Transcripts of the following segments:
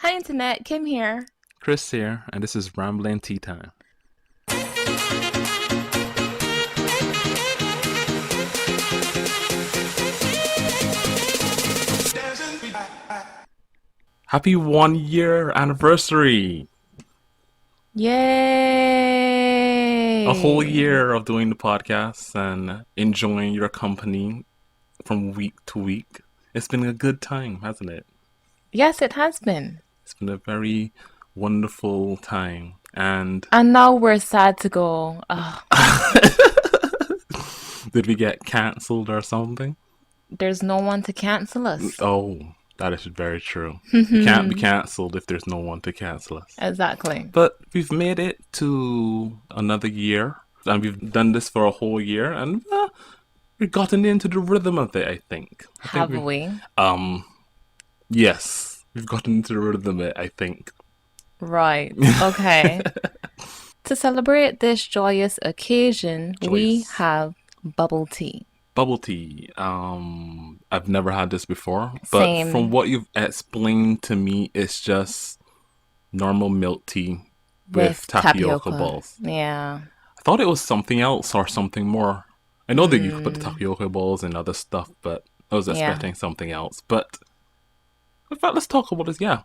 Hi, Internet. Kim here. Chris here, and this is Rambling Tea Time. Happy 1 year anniversary! A whole Yay! year of doing the podcast and enjoying your company from week to week. It's been a good time, hasn't it? Yes, it has been. It's been a very wonderful time. And And now we're sad to go. did we get cancelled or something? There's no one to cancel us. Oh, that is very true. You can't be cancelled if there's no one to cancel us. Exactly. But we've made it to another year, and we've done this for a whole year, and we've gotten into the rhythm of it, I think. Have we? Yes, we've gotten into the rhythm of it, I think. Right. Okay. To celebrate this joyous occasion, we have bubble tea. Bubble tea. I've never had this before, but Same. from what you've explained to me, it's just normal milk tea with tapioca balls. Yeah. I thought it was something else or something more. I know that you could put the tapioca balls and other stuff, but I was expecting something else. But in fact, let's talk about this. Yeah,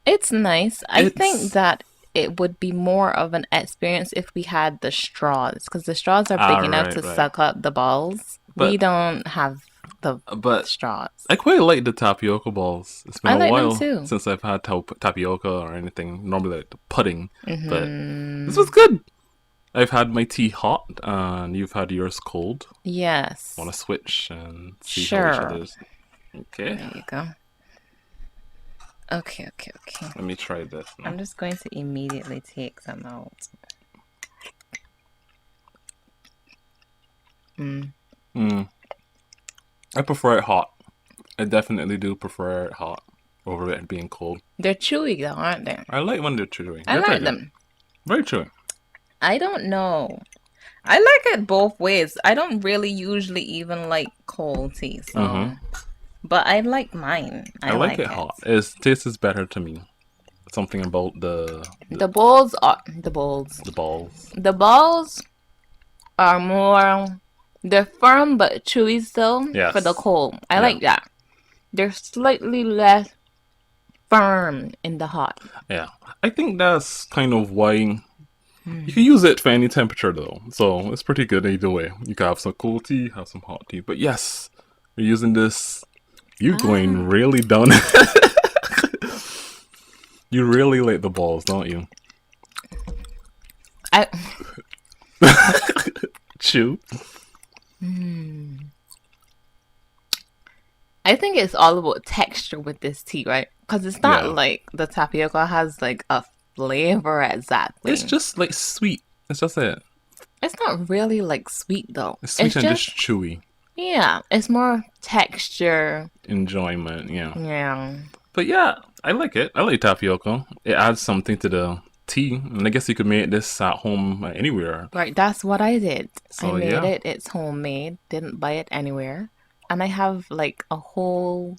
It's nice. I think that it would be more of an experience if we had the straws, because the straws are big enough to suck up the balls. We don't have the straws. I quite like the tapioca balls. It's been I a like them while too. since I've had tapioca or anything. Normally like the pudding, but this was good. I've had my tea hot, and you've had yours cold. Yes. Want to switch and see how each other's. Okay. There you go. Okay. Let me try this now. I'm just going to immediately take them out. I prefer it hot. I definitely do prefer it hot over it being cold. They're chewy though, aren't they? I like when they're chewy. I like them. Very chewy. I don't know. I like it both ways. I don't really usually even like cold tea, so but I like mine. I like it hot. It tastes better to me. Something about the balls. The balls. The balls are more. They're firm but chewy still for the cold. I like that. They're slightly less firm in the hot. Yeah, I think that's kind of why. You can use it for any temperature though, so it's pretty good either way. You can have some cool tea, have some hot tea. But yes, we're using this. You're going really down. You really like the balls, don't you? Chew. I think it's all about texture with this tea, right? Because it's not like the tapioca has like a flavor exactly. It's just like sweet. It's just it. It's not really like sweet though. It's sweet and just chewy. Yeah, it's more texture. Enjoyment, yeah. Yeah. But yeah, I like it. I like tapioca. It adds something to the tea. And I guess you could make this at home anywhere. Right, that's what I did. So, I made it. It's homemade. Didn't buy it anywhere. And I have like a whole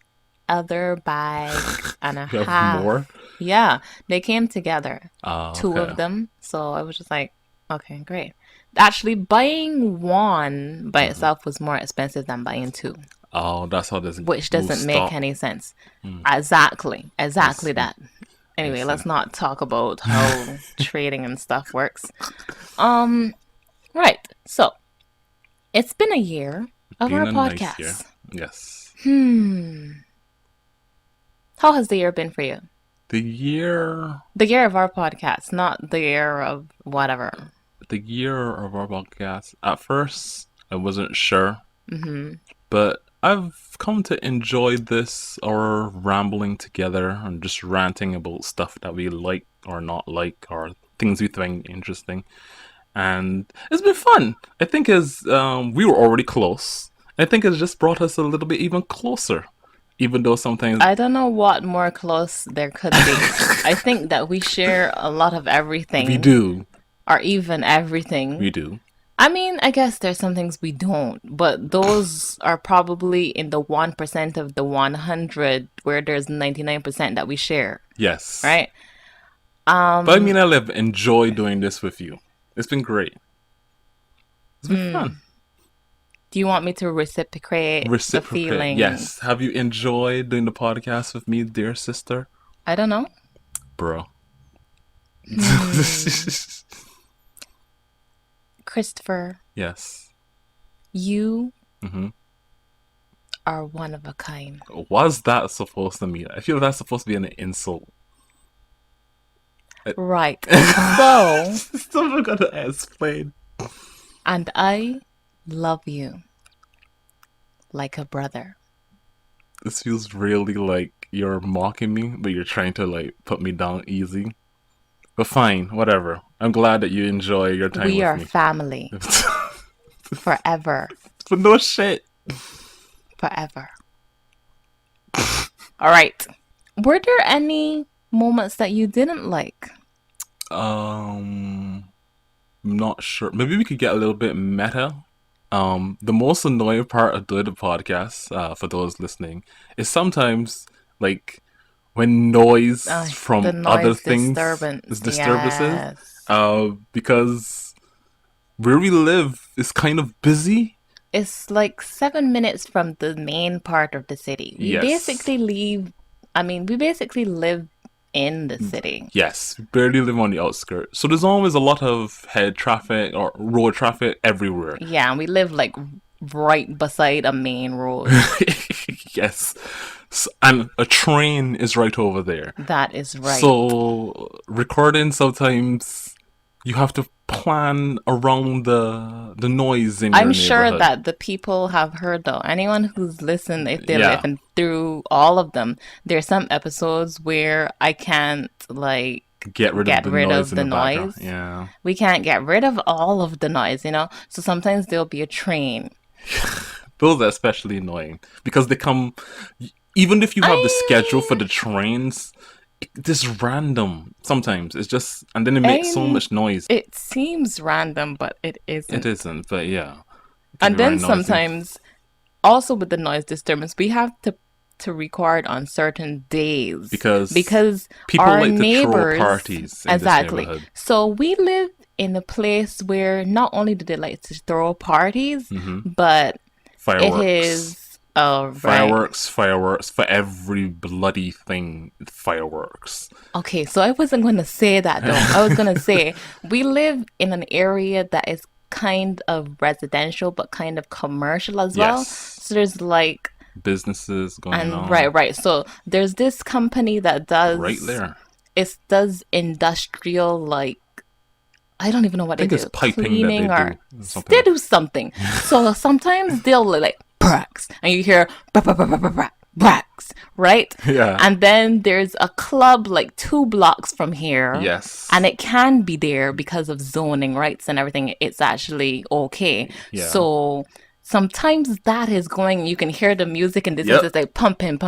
other bag and a You half. have more? Yeah, they came together. Two okay. of them. So I was just like, okay, great. Actually, buying one by itself was more expensive than buying two. Oh, that's how this Which doesn't make any sense. Exactly that. Anyway, let's not talk about how trading and stuff works. Right. So, it's been a year of our podcast. Nice year. Yes. How has the year been for you? The year of our podcast, not the year of whatever. The year of our podcast. At first, I wasn't sure. But I've come to enjoy this, our rambling together and just ranting about stuff that we like or not like, or things we find interesting. And it's been fun. I think as we were already close. I think it's just brought us a little bit even closer. Even though sometimes I don't know what more close there could be. I think that we share a lot of everything. we do. Or even everything. We do. I mean, I guess there's some things we don't, but those are probably in the 1% of the 100 where there's 99% that we share, Yes. right? But I mean, I have enjoyed doing this with you. It's been great. It's been fun. Do you want me to reciprocate the Reciprocate. feelings? Yes. Have you enjoyed doing the podcast with me, dear sister? I don't know. Bro. Christopher, Yes. you Mm-hmm. are one of a kind. Was that supposed to mean? I feel that's supposed to be an insult. Right. So, Someone gotta explain. and I love you like a brother. This feels really like you're mocking me, but you're trying to like put me down easy. But fine, whatever. I'm glad that you enjoy your time We with are me. family. Forever. But no shit. Forever. All right. Were there any moments that you didn't like? I'm not sure. Maybe we could get a little bit meta. The most annoying part of doing the podcast, for those listening, is sometimes like when noise from The other noise things disturbance. is disturbances. Yes. Because where we live is kind of busy. It's like 7 minutes from the main part of the city. We basically live in the city. Yes, we barely live on the outskirts. So there's always a lot of head traffic or road traffic everywhere. Yeah, and we live like right beside a main road. Yes. And a train is right over there. That is right. So recording sometimes you have to plan around the noise in your I'm sure neighborhood. that the people have heard though. Anyone who's listened, if they listen through all of them, there's some episodes where I can't like get rid of the noise. Yeah. We can't get rid of all of the noise, you know? So sometimes there'll be a train. Those are especially annoying because they come, even if you have the schedule for the trains, this random sometimes. It's just, and then it makes so much noise. It seems random, but it isn't. It isn't, but yeah. And then sometimes, also with the noise disturbance, we have to record on certain days because people our like neighbors, to throw parties in exactly. This neighborhood. So we live in a place where not only do they like to throw parties, but fireworks. It is fireworks for every bloody thing. Fireworks. Okay, so I wasn't going to say that though. I was going to say we live in an area that is kind of residential but kind of commercial as well. So there's like businesses going on. Right. So there's this company that does right there. It does industrial like I don't even know what they do. It's piping cleaning that they do something. So sometimes they'll like bracks and you hear bracks, right? Yeah. And then there's a club like 2 blocks from here. Yes. And it can be there because of zoning rights and everything. It's actually okay. Yeah. So sometimes that is going, you can hear the music and this is like pumping,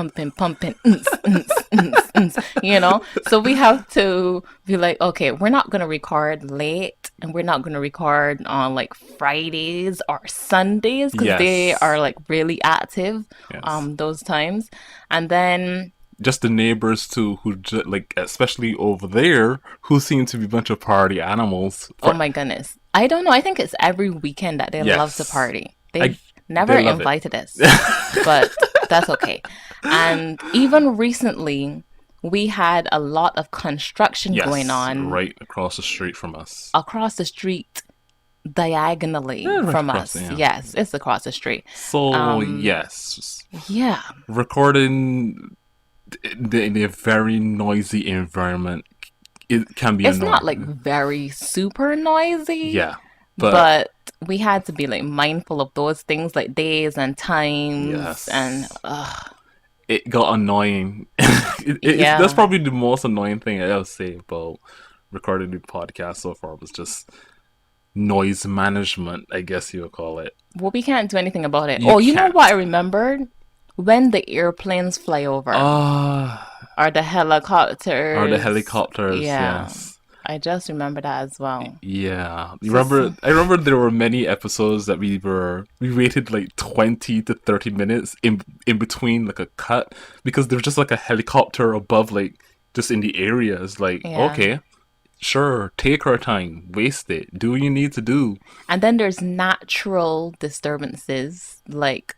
you know? So we have to be like, okay, we're not going to record late and we're not going to record on like Fridays or Sundays because they are like really active those times. And then just the neighbors too, who like, especially over there, who seem to be a bunch of party animals. Oh my goodness. I don't know. I think it's every weekend that they love to party. They've never invited us, but that's okay. And even recently, we had a lot of construction going on. Right across the street from us. Across the street, diagonally from us. Yes, it's across the street. So, yes. Yeah. Recording in a very noisy environment, it can be annoying. Not like very super noisy. Yeah. But we had to be like mindful of those things like days and times and it got annoying. That's probably the most annoying thing I ever say about recording the podcast so far was just noise management, I guess you would call it. Well, we can't do anything about it. You know what I remembered? When the airplanes fly over. Or the helicopters. Yes. I just remember that as well. Yeah, you So, remember? I remember there were many episodes that we waited like 20 to 30 minutes in between like a cut because there's just like a helicopter above, like just in the area. It's like, yeah. okay, sure, take our time, waste it, do what you need to do. And then there's natural disturbances like,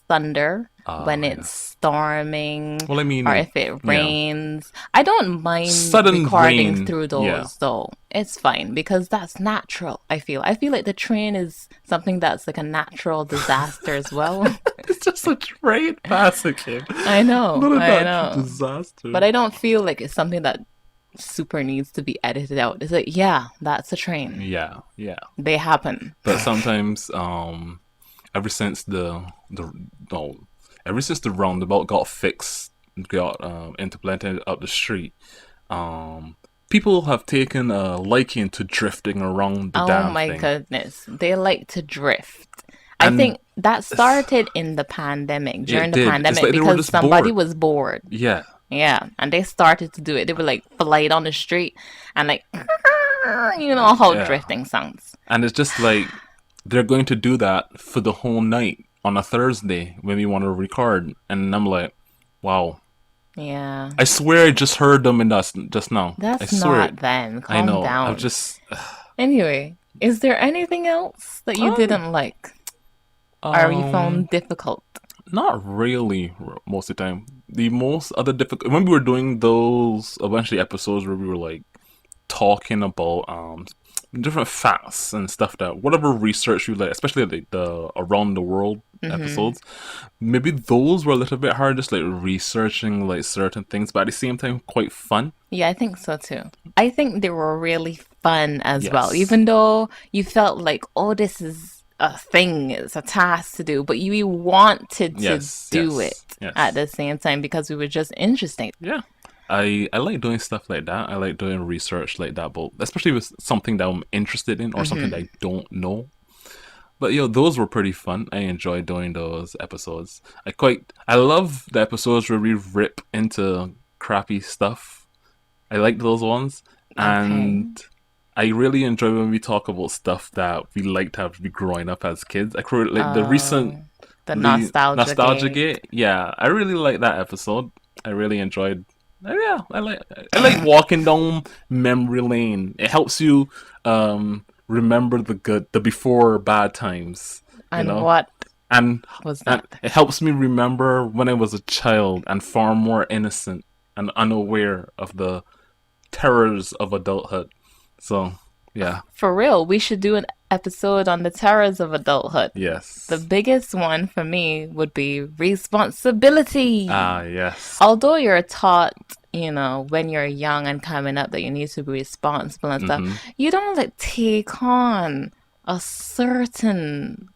thunder when it's Yes. storming Well, I or mean, if it yeah, rains. I don't mind sudden recording rain. through Yeah, those though. It's fine because that's natural, I feel. I feel like the train is something that's like a natural disaster as well. it's just a train passing him, I know, not a I natural know. But disaster. I don't feel like it's something that super needs to be edited out. It's like, yeah, that's a train. Yeah, yeah. They happen. But sometimes, ever since the no, ever since the roundabout got fixed, got implemented up the street, um, people have taken a liking to drifting around the Oh damn my thing, goodness. They like to drift. I and think that started in the pandemic, during it the did. It's pandemic, like they were because just somebody bored. was bored. Yeah, Yeah. And they started to do it. They would like fly on the street and like, you know how yeah, drifting sounds. and it's just like they're going to do that for the whole night on a Thursday when we want to record, and I'm like, wow. Yeah. I swear I just heard them in us just now. I That's swear it. not them. I Calm know. I've down. just Anyway, is there anything else that you um didn't like or you um found difficult? not really most of the time. The most other difficult when we were doing those eventually episodes where we were like talking about different facts and stuff that whatever research you like, especially the around the world Mm-hmm. episodes, maybe those were a little bit hard, just like researching like certain things, but at the same time quite fun. Yeah, I think so too. I think they were really fun as well, Yes. even though you felt like, oh, this is a thing, it's a task to do, but you wanted to Yes, do it yes, at yes. the same time because we were just interested. Yeah. I like doing stuff like that. I like doing research like that, but especially with something that I'm interested in or something that Hmm. I don't know. But those were pretty fun. I enjoy doing those episodes. I love the episodes where we rip into crappy stuff. I like those ones. Okay. And I really enjoy when we talk about stuff that we liked to have be growing up as kids. Like the recent The the nostalgia nostalgia gate. gate. Yeah, I really like that episode. I really enjoyed. Yeah, I like walking down memory lane. It helps you remember the before bad times, you And know, what and was and that? it helps me remember when I was a child and far more innocent and unaware of the terrors of adulthood. So yeah, For real, we should do an episode on the terrors of adulthood. The yes, biggest one for me would be responsibility. yes. Although you're taught, when you're young and coming up that you need to be responsible and stuff, Mm-hmm. you don't like take on a certain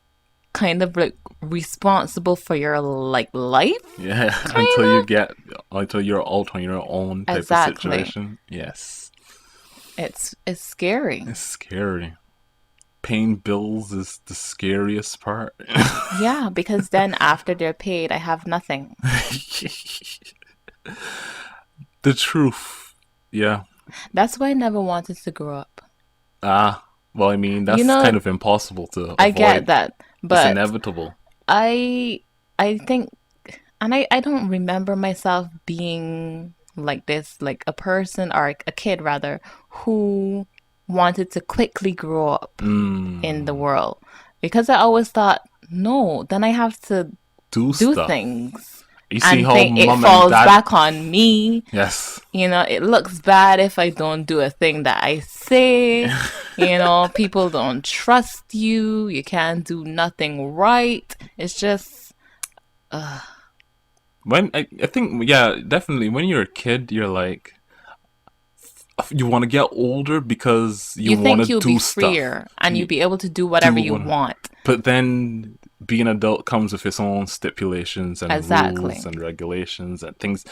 kind of like responsible for your like life, Yeah, kind of. until you're out on your own type of Exactly. situation. Yes, It's scary. it's scary. Paying bills is the scariest part. Yeah, because then after they're paid, I have nothing. The truth. Yeah. That's why I never wanted to grow up. Ah. Well, I mean, You that's know, kind of impossible to I get avoid. that, It's but inevitable. I I think, and I don't remember myself being like this, like a person or a kid rather, who wanted to quickly grow up in the Mm. world. Because I always thought, no, then I have to Do do stuff. things You see and how think it mom and falls dad. back on me. Yes. It looks bad if I don't do a thing that I say. People don't trust you. You can't do nothing right. It's just, When I think, yeah, definitely. When you're a kid, you're like, you want to get older because you you want think to you'll be do stuff. freer and you'll You be able to do whatever do you what, want. but then being an adult comes with its own stipulations and rules Exactly. and regulations and things.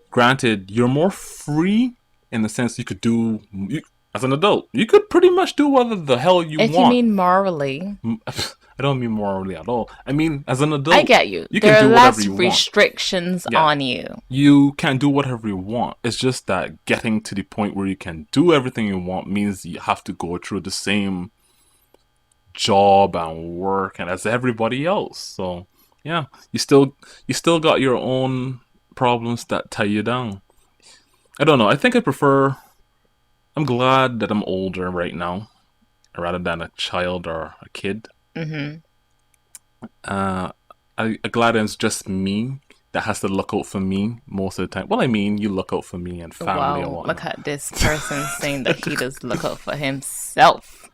Granted, you're more free in the sense as an adult. You could pretty much do whatever the hell you If you want. mean morally, I don't mean morally at all. I mean, as an I adult, get you. you can There are do whatever less you want. restrictions Yeah. on you. You can do whatever you want. It's just that getting to the point where you can do everything you want means you have to go through the same job and work and as everybody else. So yeah, you still got your own problems that tie you down. I don't know. I think I prefer. I'm glad that I'm older right now rather than a child or a kid. Mm-hmm. Uh, I'm glad it's just me that has to look out for me most of the time. Well, I mean, you look out for me and family and Wow, look whatnot. at this person saying that he does look out for himself.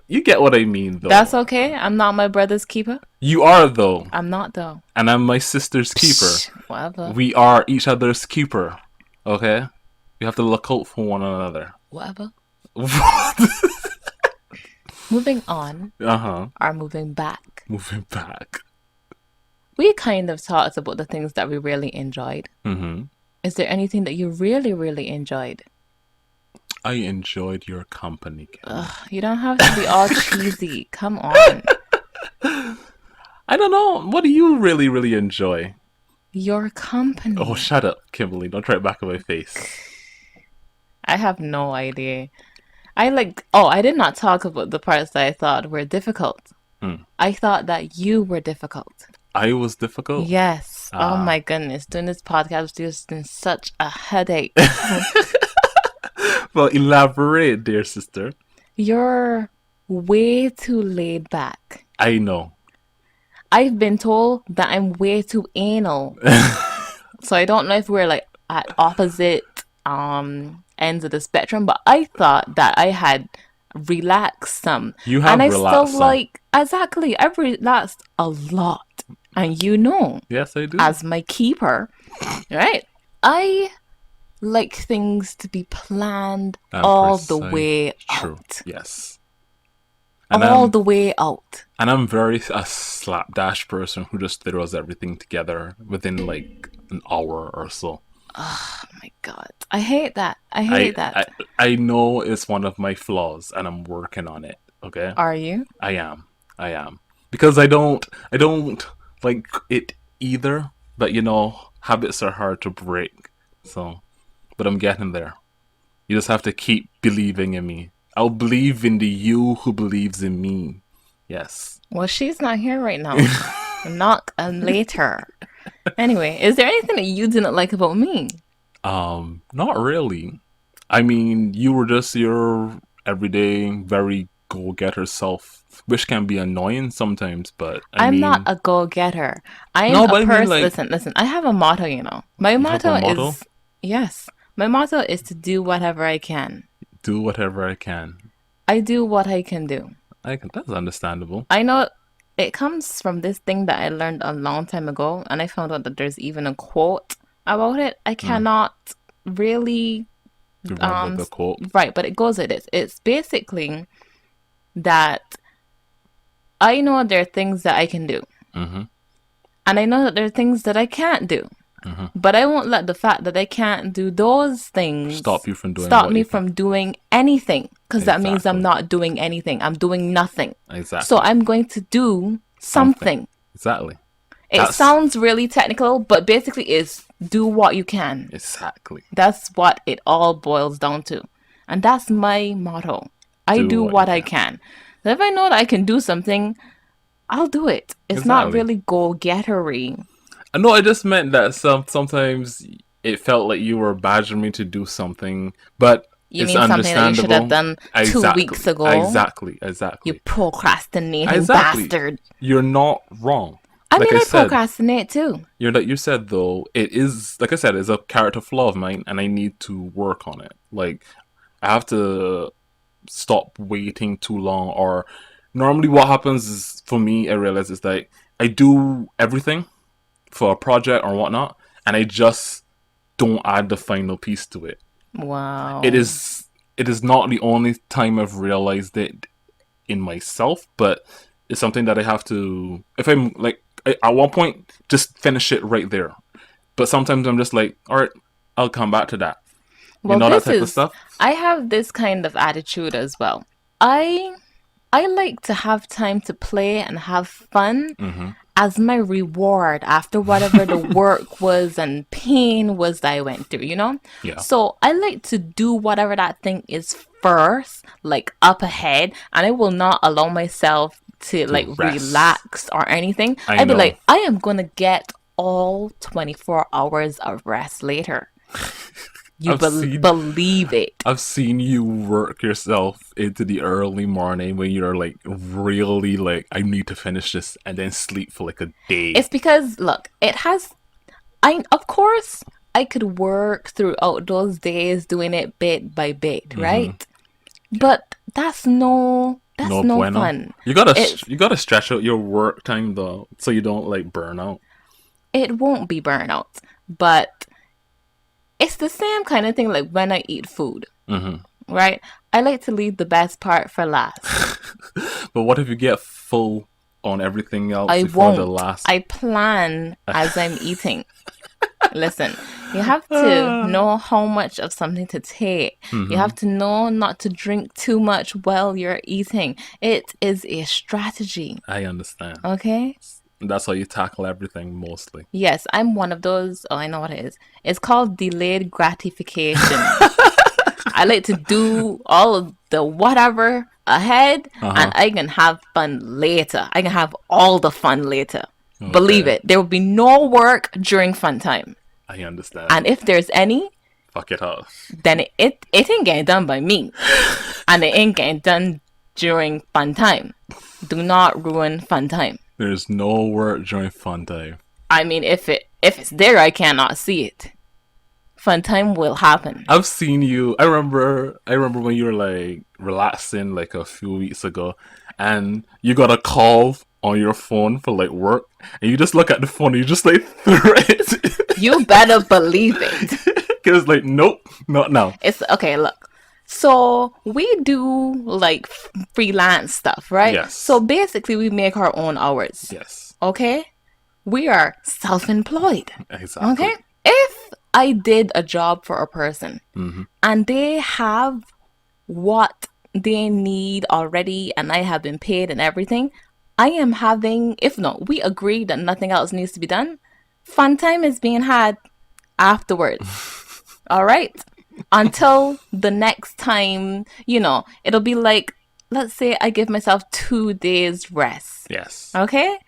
You get what I mean, That's though. okay. I'm not my brother's keeper. You are, though. I'm not, though. And I'm my sister's keeper. Psh, whatever. We are each other's keeper. Okay? We have to look out for one another. Whatever. uh Moving on, huh. or moving back. Moving back. We kind of talked about the things that we really enjoyed. Mm-hmm. Is there anything that you really, really enjoyed? I enjoyed your company, Kelly. Ugh, you don't have to be all cheesy. Come on. I don't know. What do you really, really enjoy? Your company. Oh, shut up, Kimberly. Don't try it back in my face. I have no idea. I did not talk about the parts that I thought were difficult. I thought that you were difficult. I was difficult? Yes. Oh my goodness. Doing this podcast was just been such a headache. Well, elaborate, dear sister. You're way too laid back. I know. I've been told that I'm way too anal. So I don't know if we're like at opposite ends of the spectrum, but I thought that I had relaxed some. You have and I relaxed still some. exactly, I've relaxed a lot. And Yes, I do. as my keeper, right? I like things to be planned And all the precise. way True. out. Yes. All the way out. And I'm very a slapdash person who just throws everything together within like an hour or so. Oh my god. I hate that. I hate that. I know it's one of my flaws and I'm working on it. Okay? Are you? I am. Because I don't like it either, but habits are hard to break. So, but I'm getting there. You just have to keep believing in me. I'll believe in the you who believes in me. Yes. Well, she's not here right now. Not later. Anyway, is there anything that you didn't like about me? Not really. I mean, you were just your everyday, very go-getter self, which can be annoying sometimes, but I'm not a go-getter. I'm No, a but I mean, person. like- Listen. I have a motto, My have motto a motto? is yes. My motto is to do whatever I can. do whatever I can. I do what I can do. That's understandable. I know it comes from this thing that I learned a long time ago, and I found out that there's even a quote about it. I cannot really Remember the quote? right, but it goes like this. It's basically that I know there are things that I can do. Mm-hmm. And I know that there are things that I can't do. But I won't let the fact that I can't do those things Stop you from doing stop what me you from doing anything. Because that means I'm Exactly. not doing anything. I'm doing nothing. Exactly. So I'm going to do something. Exactly. It sounds really technical, but basically is do what you can. Exactly. That's what it all boils down to. And that's my motto. I do what I can. So if I know that I can do something, I'll do it. It's not Exactly. really go-gettery. No, I just meant that sometimes it felt like you were badgering me to do something, but You it's mean something that you should have done understandable. 2 weeks ago? Exactly. You procrastinating Exactly. bastard. You're not wrong. I Like mean, I said, procrastinate too. you said though, it is like I said, it's a character flaw of mine, and I need to work on it. Like I have to stop waiting too long. Or normally, what happens is for me, I realize is that I do everything for a project or whatnot, and I just don't add the final piece to it. Wow. It is not the only time I've realized it in myself, but it's something that I have to. If I'm like at one point, just finish it right there. But sometimes I'm just like, all right, I'll come back to that. Well, that this type of is. stuff. I have this kind of attitude as well. I I like to have time to play and have fun Mm-hmm. as my reward after whatever the work was and pain was that I went through, you know? Yeah. So I like to do whatever that thing is first, like up ahead, and I will not allow myself to like To rest. relax or anything. I I'd be know. like, I am gonna get all 24 hours of rest later. You I've seen believe it. I've seen you work yourself into the early morning when you're like really like I need to finish this and then sleep for like a day. It's because look, it has I of course I could work throughout those days doing it bit by bit, Mm-hmm. right? But that's No no bueno. fun. You gotta It's you gotta stretch out your work time though, so you don't like burn out. it won't be burnout, but it's the same kind of thing like when I eat food, Mm-hmm. right? I like to leave the best part for last. But what if you get full on everything else I before the won't. last? I plan as I'm eating. Listen, you have to Ah. know how much of something to take. You Mm-hmm. have to know not to drink too much while you're eating. It is a strategy, I understand. okay? That's how you tackle everything mostly. Yes, I'm one of those. Oh, I know what it is. It's called delayed gratification. I like to do all of the whatever ahead Uh and huh. I can have fun later. I can have all the fun later. Believe Okay. it, there will be no work during fun time. I understand. And if there's any, Fuck it up. then it ain't getting done by me. And it ain't getting done during fun time. Do not ruin fun time. There's no work during fun time. I mean, if it's there, I cannot see it. Fun time will happen. I've seen you. I remember when you were like relaxing like a few weeks ago, and you got a call on your phone for like work, and you just look at the phone, and you just like threw it. You better believe it. Cause like, nope, not now. It's okay, look. So we do like freelance stuff, right? Yes. So basically, we make our own hours. Yes. Okay? We are self employed. Exactly. Okay? If I did a job for a person Mm-hmm. and they have what they need already and I have been paid and everything, I am having, if not, we agree that nothing else needs to be done. Fun time is being had afterwards. All right? Until the next time, it'll be like, let's say I give myself 2 days rest. Yes. Okay?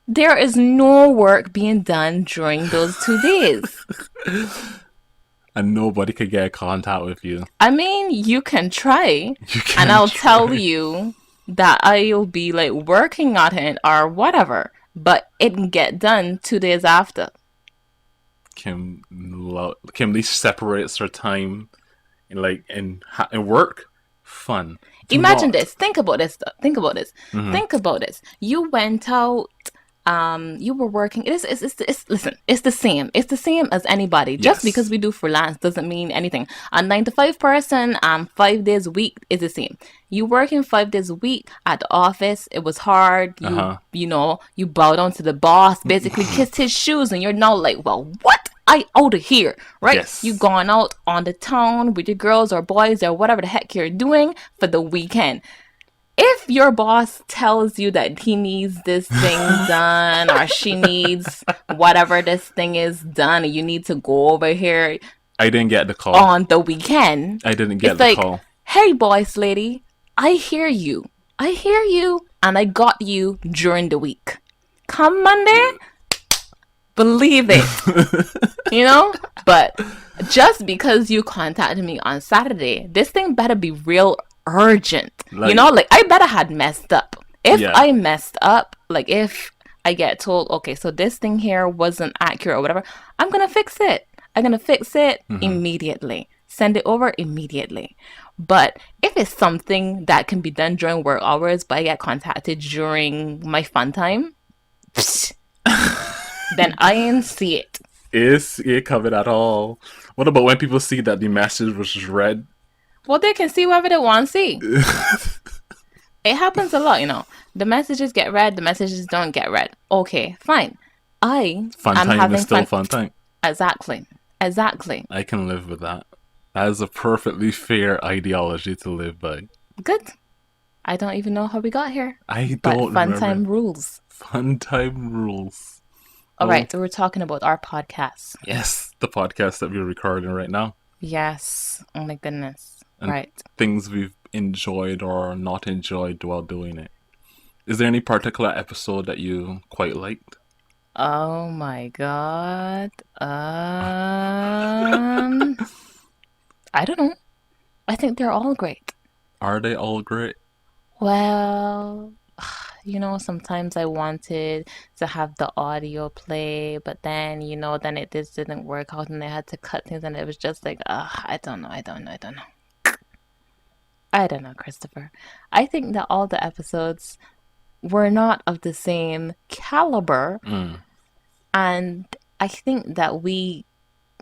There is no work being done during those 2 days. And nobody could get in contact with you. I mean, you can try, You can and I'll try. tell you that I'll be like working on it or whatever, but it can get done 2 days after. Kimberly separates her time in like in work, fun. Do Imagine not. this. Think about this. Think about this. Mm-hmm. Think about this. You went out. You were working. Listen. It's the same. It's the same as anybody. Just because Yes. we do freelance doesn't mean anything. A 9 to 5 person, 5 days a week is the same. You working 5 days a week at the office. It was hard. Uh You huh. you know you bow down to the boss, basically kissed his shoes, and you're now like, well, what? I out of here, right? You Yes. gone out on the town with your girls or boys or whatever the heck you're doing for the weekend. If your boss tells you that he needs this thing done or she needs whatever this thing is done and you need to go over here I didn't get the call. on the weekend, I didn't get it's the like, call. hey, boss lady, I hear you. I hear you. And I got you during the week. Come Monday, believe it. But just because you contacted me on Saturday, this thing better be real urgent. Like- Like I better had messed up. If Yeah. I messed up, like if I get told, okay, so this thing here wasn't accurate or whatever, I'm gonna fix it. I'm gonna fix it immediately. Send it over immediately. But if it's something that can be done during work hours, but I get contacted during my fun time, then I ain't see it. Is it covered at all? What about when people see that the message was read? Well, they can see whatever they want to see. It happens a lot. The messages get read, the messages don't get read. Okay, fine. I Fun am time having is still fun. fun time. Exactly. Exactly. I can live with that. That is a perfectly fair ideology to live by. Good. I don't even know how we got here. I But don't fun remember. time rules. Fun time rules. All Oh, right, so we're talking about our podcast. yes, the podcast that we're recording right now. Yes. Oh my goodness. And Right. things we've enjoyed or not enjoyed while doing it. Is there any particular episode that you quite liked? Oh my God. I don't know. I think they're all great. Are they all great? Well, sometimes I wanted to have the audio play, but then, then it just didn't work out and they had to cut things and it was just like, I don't know, I don't know, I don't know. I don't know, Christopher. I think that all the episodes were not of the same caliber, Mm. and I think that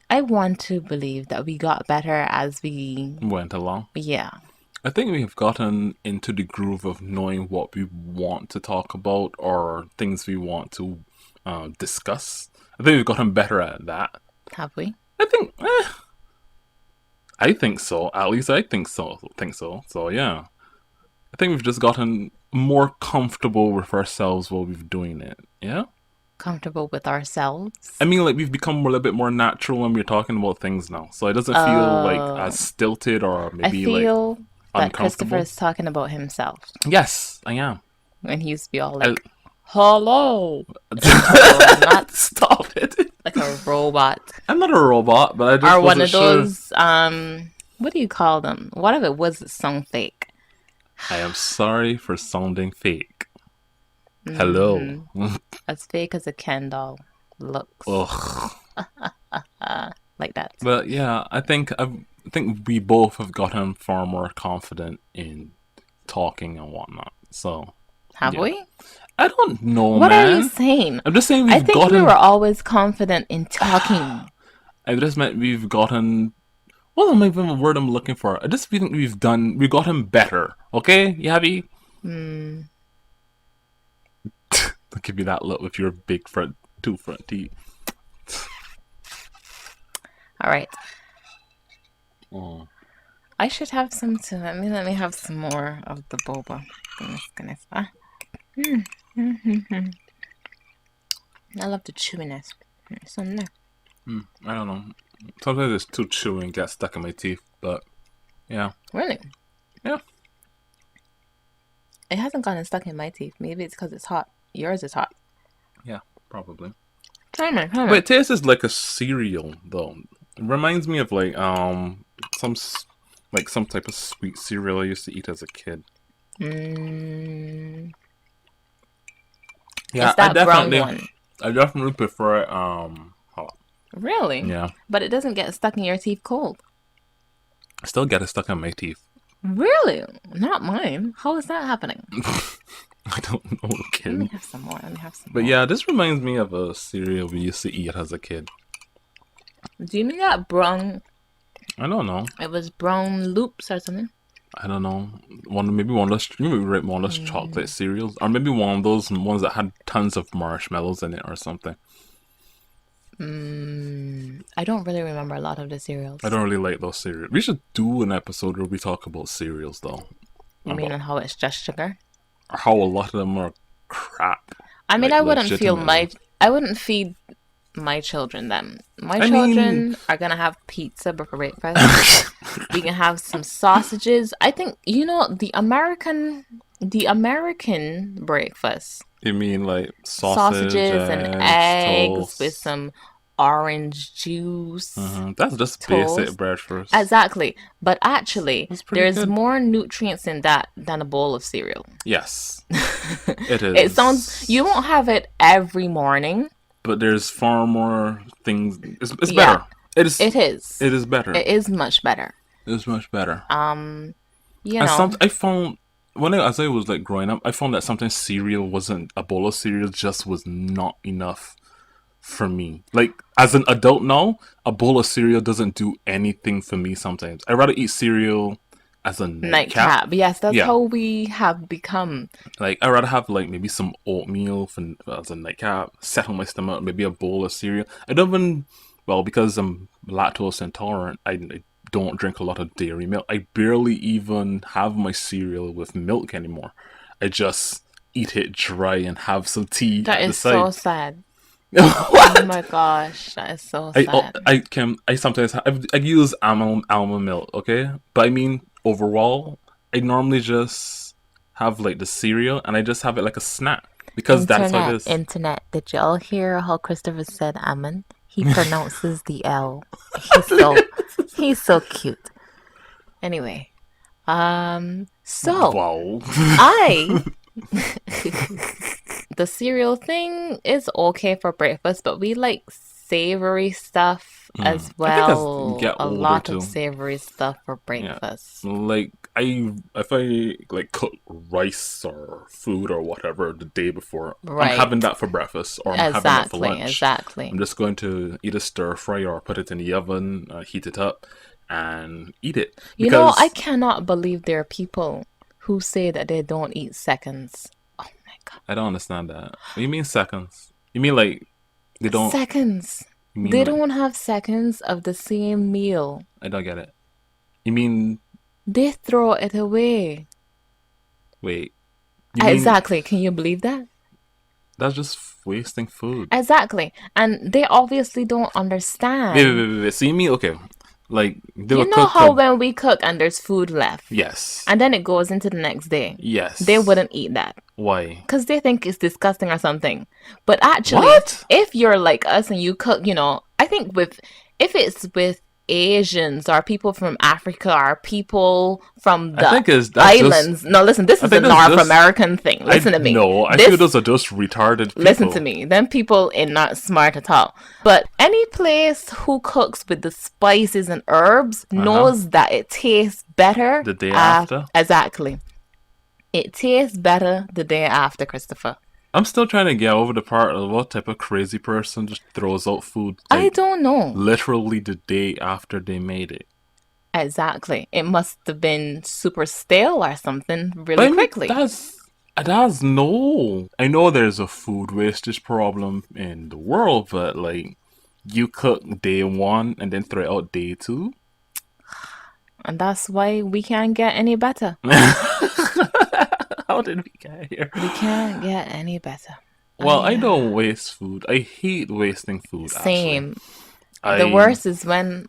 I want to believe that we got better as Went along. yeah, I think we've gotten into the groove of knowing what we want to talk about or things we want to discuss. I think we've gotten better at that. have we? I think, I think so. At least I think so. Think so. So yeah, I think we've just gotten more comfortable with ourselves while we've doing it. Yeah. Comfortable with ourselves? I mean, like we've become a little bit more natural when we're talking about things now, so it doesn't feel like Uh, as stilted or I maybe like feel that Christopher uncomfortable. is talking about himself Yes, I am. when he used to be all I, like, hello, not Stop it. like a robot. I'm not a robot, but I just Or one wasn't of sure. those, what do you call them? What if it was song fake? I am sorry for sounding fake. Hmm. Hello. As fake as a Ken doll looks. Ugh. Like that. But yeah, I think we both have gotten far more confident in talking and whatnot. So Have yeah, we? I don't know, What are you man. saying? I'm just saying I we've think we were gotten. always confident in talking. I just meant we've gotten. What am I even the word I'm looking for? I just think we've gotten better. Okay, you happy? Hmm. I'll give you that look with your big two front teeth. All right. Oh. I should have some too. Let me have some more of the boba. Goodness. Ah. I love the chewiness. Some there. I don't know. Sometimes it's too chewy and gets stuck in my teeth, but yeah. Really? Yeah. It hasn't gotten stuck in my teeth. Maybe it's because it's hot. Yours is hot. Yeah, probably. Try mine. Try But mine. it tastes like a cereal, though. It reminds me of like some like some type of sweet cereal I used to eat as a kid. Mm, Yeah, it's that brown one. I definitely prefer it hot. Really? Yeah. But it doesn't get stuck in your teeth cold. I still get it stuck in my teeth. Really? Not mine. How is that happening? I don't know, Let me kid. have some more. Let me have some But more. yeah, this reminds me of a cereal we used to eat as a kid. Do you mean that brown? I don't know. It was brown loops or something. I don't know. Maybe one of those one of those chocolate cereals, or maybe one of those ones that had tons of marshmallows in it, or something. I don't really remember a lot of the cereals. I don't really like those cereals. We should do an episode where we talk about cereals, though. You mean About how it's just sugar? how a lot of them are crap. I mean, Like I wouldn't legitimately. I wouldn't feed my children them. My I mean, children are gonna have pizza for breakfast. We can have some sausages. I think the American breakfast. you mean like sausage, Sausages and eggs, eggs with toast. some orange juice, That's just basic toast. breakfast. Exactly. But actually, That's pretty there's good. more nutrients in that than a bowl of cereal. Yes, it It sounds, you is. won't have it every morning. But there's far more things. It's Yeah, better. It is. it is. It is better. It is much better. It is much better. You know, I found as I was like growing up, I found that sometimes cereal wasn't a bowl of cereal just was not enough for me. Like as an adult now, a bowl of cereal doesn't do anything for me. Sometimes I rather eat cereal as a nightcap. nightcap. Yes, that's Yeah, how we have become. like I rather have like maybe some oatmeal for as a nightcap, settle my stomach, maybe a bowl of cereal. I don't even because I'm lactose intolerant. don't drink a lot of dairy milk. I barely even have my cereal with milk anymore. I just eat it dry and have some tea That at the is so side. sad. Oh What? my gosh, that is so sad. I sometimes I use almond milk, okay, but I mean overall I normally just have like the cereal and I just have it like a snack because that's how it is. Internet. Did y'all hear how Christopher said Ammon? He pronounces the L. He's so he's so cute. Anyway, so Wow. I the cereal thing is okay for breakfast, but we like savory stuff as I think as you well. get A older lot of too. savory stuff for Yeah. breakfast. Like if I like cook rice or food or whatever the day before, I'm having Right. that for breakfast or I'm having that for Exactly, lunch. exactly. I'm just going to either stir fry or put it in the oven, heat it up, and eat it You know, I because cannot believe there are people who say that they don't eat seconds. Oh my God. I don't understand that. What do you mean seconds? You mean like they don't? Seconds. You mean They like don't have seconds of the same meal. I don't get it. You mean They throw it away. wait? You mean Exactly. Can you believe that? that's just wasting food? Exactly. And they obviously don't understand. Wait. So you mean okay? Like they You were know cooked how up. when we cook and there's food left, Yes. and then it goes into the next day, they Yes. wouldn't eat that Why? because they think it's disgusting or something. But actually, What? if you're like us and you cook, I think if it's with Asians or people from Africa or people from I the think is that's just. islands. No, listen, this I is a think that's North just. American thing. I Listen to me. no. I feel This those are just retarded Listen to people. me. Them people are not smart at all. But any place who cooks with the spices and herbs Uh-huh. knows that it tastes better. The day after. Exactly. It tastes better the day after, Christopher. I'm still trying to get over the part of what type of crazy person just throws out food I like don't know. literally the day after they made it. Exactly. It must have been super stale or something But really I mean, quickly. that's no. I know there's a food wastage problem in the world, but like you cook day one and then throw it out day two. And that's why we can't get any better. How did we get here? We can't get any better. Well, I don't waste food. I hate wasting food. Actually, Same. The I. worst is when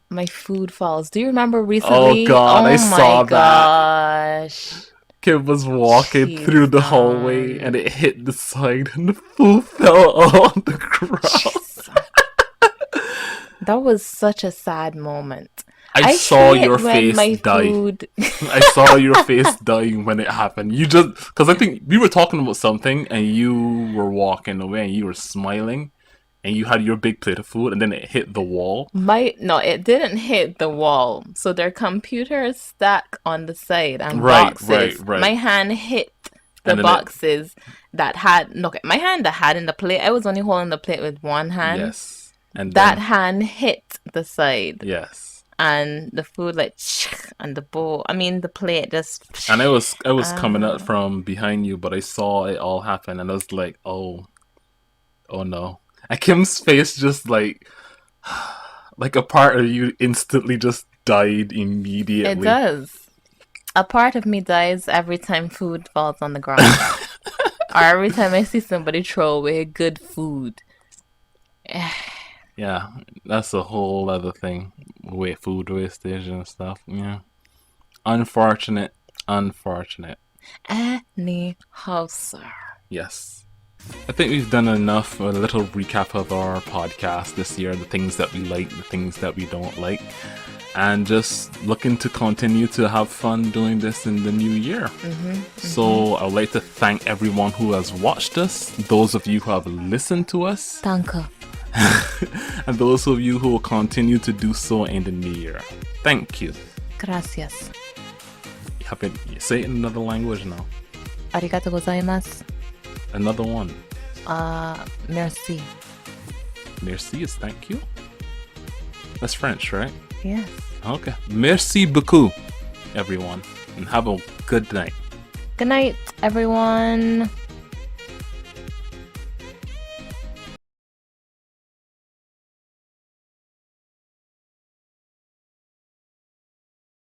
my food falls. Do you remember Oh recently? God, I Oh my saw that. gosh. Kim was walking through Jeez, the hallway and it hit the side and the food fell on the ground. jeez. That was such a sad moment. I saw hate your when face my die. food. I saw your face dying when it happened. You just because I think we were talking about something and you were walking away and you were smiling and you had your big plate of food and then it hit the wall. No, it didn't hit the wall. So their computers stack on the side and Right. boxes. My hand hit the And then boxes that had no. Okay, my hand that had in the plate. I was only holding the plate with one hand. Yes. And That then hand hit the side. yes. And the food like and the bowl. I mean the plate just. And I was coming up from behind you, but I saw it all happen and I was like, oh no. And Kim's face just like a part of you instantly just died immediately. It does. A part of me dies every time food falls on the ground, or every time I see somebody throw away good food. Yeah, that's a whole other thing. Food wastage and stuff. Yeah. Unfortunate. Anyhow, sir. Yes. I think we've done enough, a little recap of our podcast this year, the things that we like, the things that we don't like, and just looking to continue to have fun doing this in the new year. So I would like to thank everyone who has watched us, those of you who have listened to us, Danke. and those of you who will continue to do so in the new year. Thank you. Gracias. Say it in another language now. Arigato gozaimasu. Another one. Merci. Merci is thank you. That's French, right? Yes. Okay. Merci beaucoup, everyone. And have a good night. Good night, everyone.